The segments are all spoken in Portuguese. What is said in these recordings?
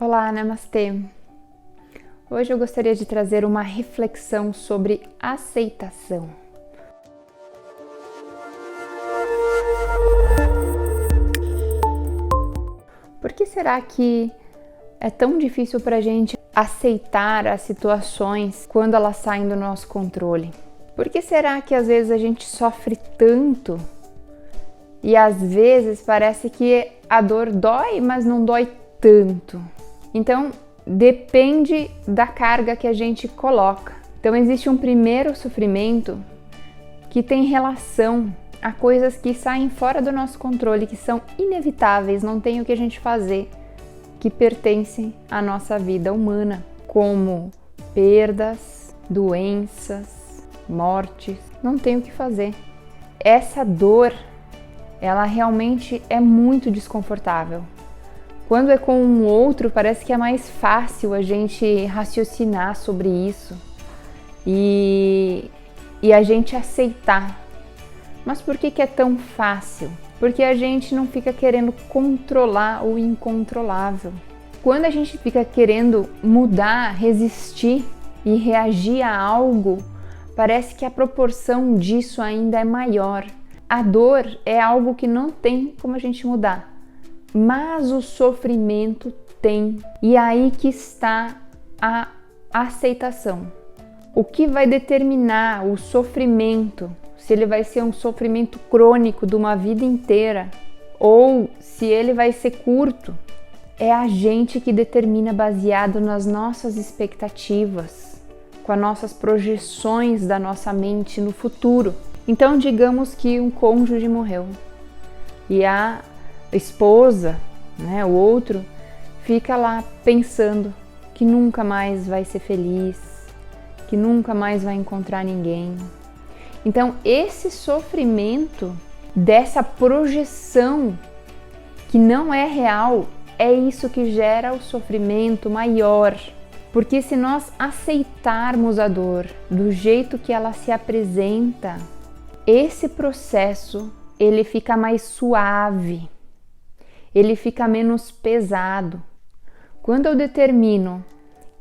Olá, Namastê! Hoje eu gostaria de trazer uma reflexão sobre aceitação. Por que será que é tão difícil para a gente aceitar as situações quando elas saem do nosso controle? Por que será que às vezes a gente sofre tanto e às vezes parece que a dor dói, mas não dói tanto? Então, depende da carga que a gente coloca. Então, existe um primeiro sofrimento que tem relação a coisas que saem fora do nosso controle, que são inevitáveis, não tem o que a gente fazer, que pertencem à nossa vida humana, como perdas, doenças, mortes, não tem o que fazer. Essa dor, ela realmente é muito desconfortável. Quando é com um outro, parece que é mais fácil a gente raciocinar sobre isso e a gente aceitar. Mas por que é tão fácil? Porque a gente não fica querendo controlar o incontrolável. Quando a gente fica querendo mudar, resistir e reagir a algo, parece que a proporção disso ainda é maior. A dor é algo que não tem como a gente mudar. Mas o sofrimento tem, e aí que está a aceitação. O que vai determinar o sofrimento, se ele vai ser um sofrimento crônico de uma vida inteira ou se ele vai ser curto, é a gente que determina baseado nas nossas expectativas, com as nossas projeções da nossa mente no futuro. Então, digamos que um cônjuge morreu e a esposa, o outro, fica lá pensando que nunca mais vai ser feliz, que nunca mais vai encontrar ninguém. Então, esse sofrimento dessa projeção que não é real, é isso que gera o sofrimento maior. Porque se nós aceitarmos a dor do jeito que ela se apresenta, esse processo ele fica mais suave. Ele fica menos pesado. Quando eu determino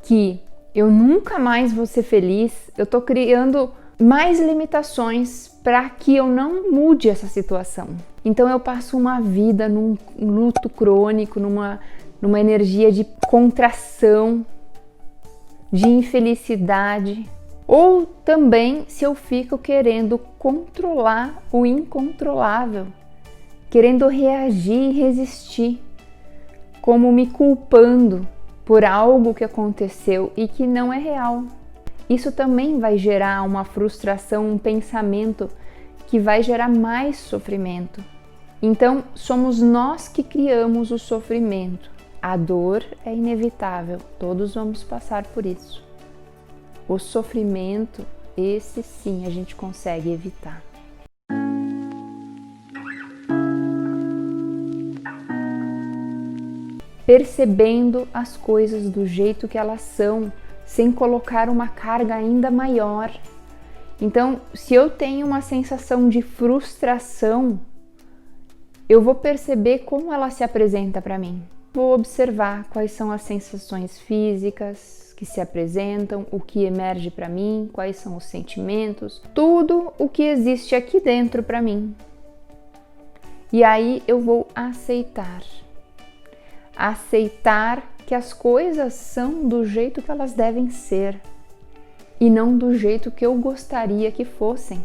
que eu nunca mais vou ser feliz, eu estou criando mais limitações para que eu não mude essa situação. Então eu passo uma vida num luto crônico, numa energia de contração, de infelicidade. Ou também se eu fico querendo controlar o incontrolável, querendo reagir e resistir, como me culpando por algo que aconteceu e que não é real. Isso também vai gerar uma frustração, um pensamento que vai gerar mais sofrimento. Então, somos nós que criamos o sofrimento. A dor é inevitável, todos vamos passar por isso. O sofrimento, esse sim a gente consegue evitar. Percebendo as coisas do jeito que elas são, sem colocar uma carga ainda maior. Então, se eu tenho uma sensação de frustração, eu vou perceber como ela se apresenta para mim. Vou observar quais são as sensações físicas que se apresentam, o que emerge para mim, quais são os sentimentos, tudo o que existe aqui dentro para mim. E aí eu vou aceitar. Aceitar que as coisas são do jeito que elas devem ser e não do jeito que eu gostaria que fossem,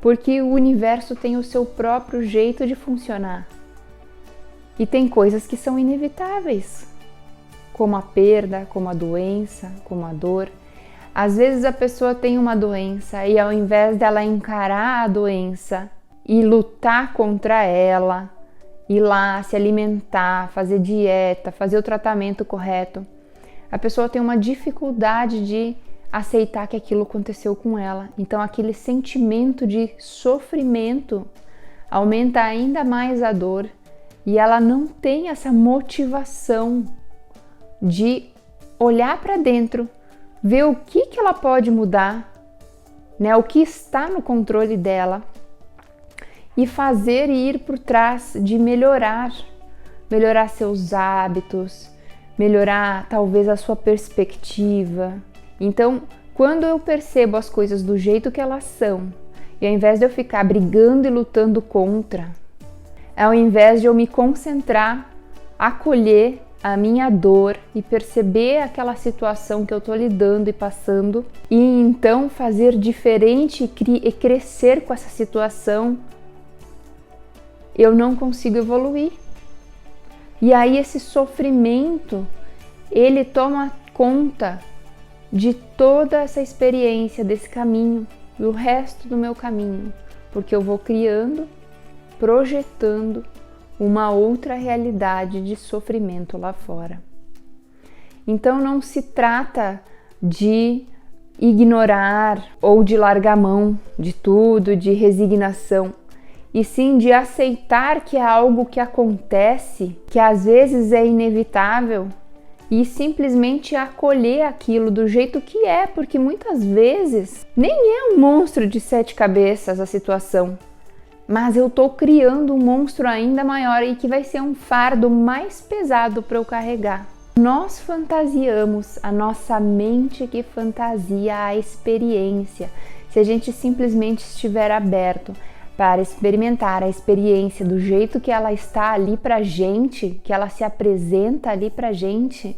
porque o universo tem o seu próprio jeito de funcionar e tem coisas que são inevitáveis, como a perda, como a doença, como a dor. Às vezes a pessoa tem uma doença e ao invés dela encarar a doença e lutar contra ela, ir lá se alimentar, fazer dieta, fazer o tratamento correto, a pessoa tem uma dificuldade de aceitar que aquilo aconteceu com ela. Então aquele sentimento de sofrimento aumenta ainda mais a dor e ela não tem essa motivação de olhar para dentro, ver o que ela pode mudar, o que está no controle dela e fazer e ir por trás de melhorar seus hábitos, melhorar talvez a sua perspectiva. Então, quando eu percebo as coisas do jeito que elas são, e ao invés de eu ficar brigando e lutando contra, ao invés de eu me concentrar, acolher a minha dor e perceber aquela situação que eu estou lidando e passando, e então fazer diferente e crescer com essa situação, eu não consigo evoluir. E aí esse sofrimento, ele toma conta de toda essa experiência desse caminho, do resto do meu caminho, porque eu vou criando, projetando uma outra realidade de sofrimento lá fora. Então não se trata de ignorar ou de largar a mão de tudo, de resignação, e sim de aceitar que é algo que acontece, que às vezes é inevitável, e simplesmente acolher aquilo do jeito que é, porque muitas vezes nem é um monstro de 7 cabeças a situação, mas eu estou criando um monstro ainda maior e que vai ser um fardo mais pesado para eu carregar. Nós fantasiamos, a nossa mente que fantasia a experiência. Se a gente simplesmente estiver aberto para experimentar a experiência do jeito que ela está ali pra gente, que ela se apresenta ali pra gente,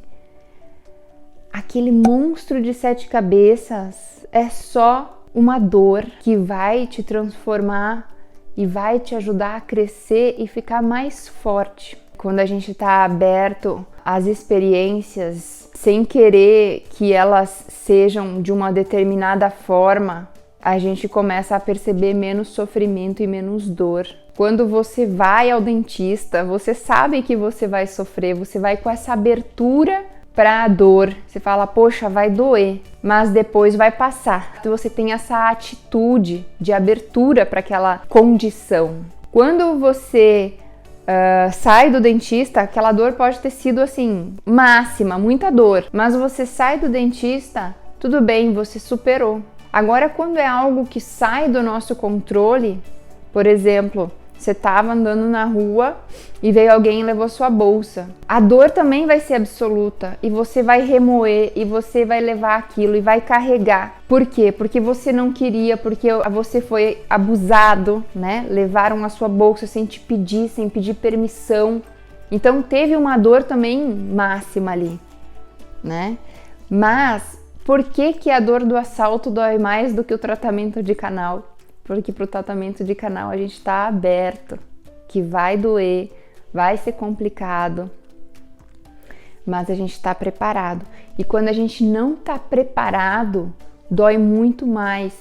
aquele monstro de 7 cabeças é só uma dor que vai te transformar e vai te ajudar a crescer e ficar mais forte. Quando a gente está aberto às experiências, sem querer que elas sejam de uma determinada forma, a gente começa a perceber menos sofrimento e menos dor. Quando você vai ao dentista, você sabe que você vai sofrer, você vai com essa abertura para a dor. Você fala, poxa, vai doer, mas depois vai passar. Você tem essa atitude de abertura para aquela condição. Quando você sai do dentista, aquela dor pode ter sido assim, máxima, muita dor, mas você sai do dentista, tudo bem, você superou. Agora, quando é algo que sai do nosso controle, por exemplo, você estava andando na rua e veio alguém e levou sua bolsa. A dor também vai ser absoluta e você vai remoer e você vai levar aquilo e vai carregar. Por quê? Porque você não queria, porque você foi abusado, né? Levaram a sua bolsa sem te pedir, sem pedir permissão. Então teve uma dor também máxima ali, né? Mas por que a dor do assalto dói mais do que o tratamento de canal? Porque para o tratamento de canal a gente está aberto, que vai doer, vai ser complicado, mas a gente está preparado. E quando a gente não está preparado, dói muito mais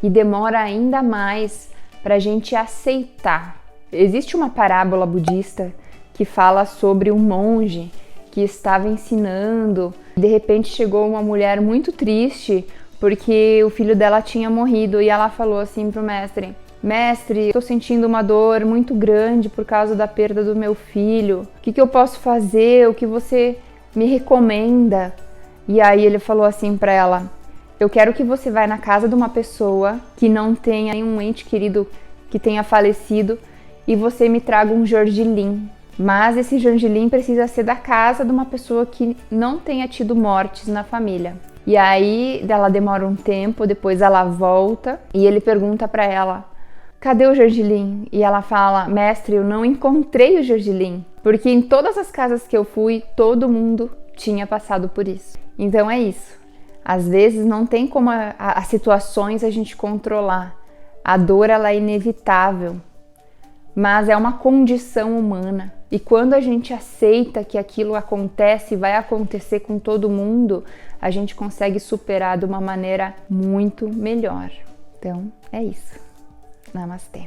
e demora ainda mais para a gente aceitar. Existe uma parábola budista que fala sobre um monge que estava ensinando. De repente chegou uma mulher muito triste porque o filho dela tinha morrido e ela falou assim pro mestre: mestre, estou sentindo uma dor muito grande por causa da perda do meu filho. O que eu posso fazer? O que você me recomenda? E aí ele falou assim para ela: eu quero que você vá na casa de uma pessoa que não tenha nenhum ente querido que tenha falecido e você me traga um gergelim. Mas esse gergelim precisa ser da casa de uma pessoa que não tenha tido mortes na família. E aí ela demora um tempo, depois ela volta e ele pergunta para ela: cadê o gergelim? E ela fala: mestre, eu não encontrei o gergelim, porque em todas as casas que eu fui, todo mundo tinha passado por isso. Então é isso. Às vezes não tem como as situações a gente controlar. A dor, ela é inevitável, mas é uma condição humana. E quando a gente aceita que aquilo acontece e vai acontecer com todo mundo, a gente consegue superar de uma maneira muito melhor. Então, é isso. Namastê.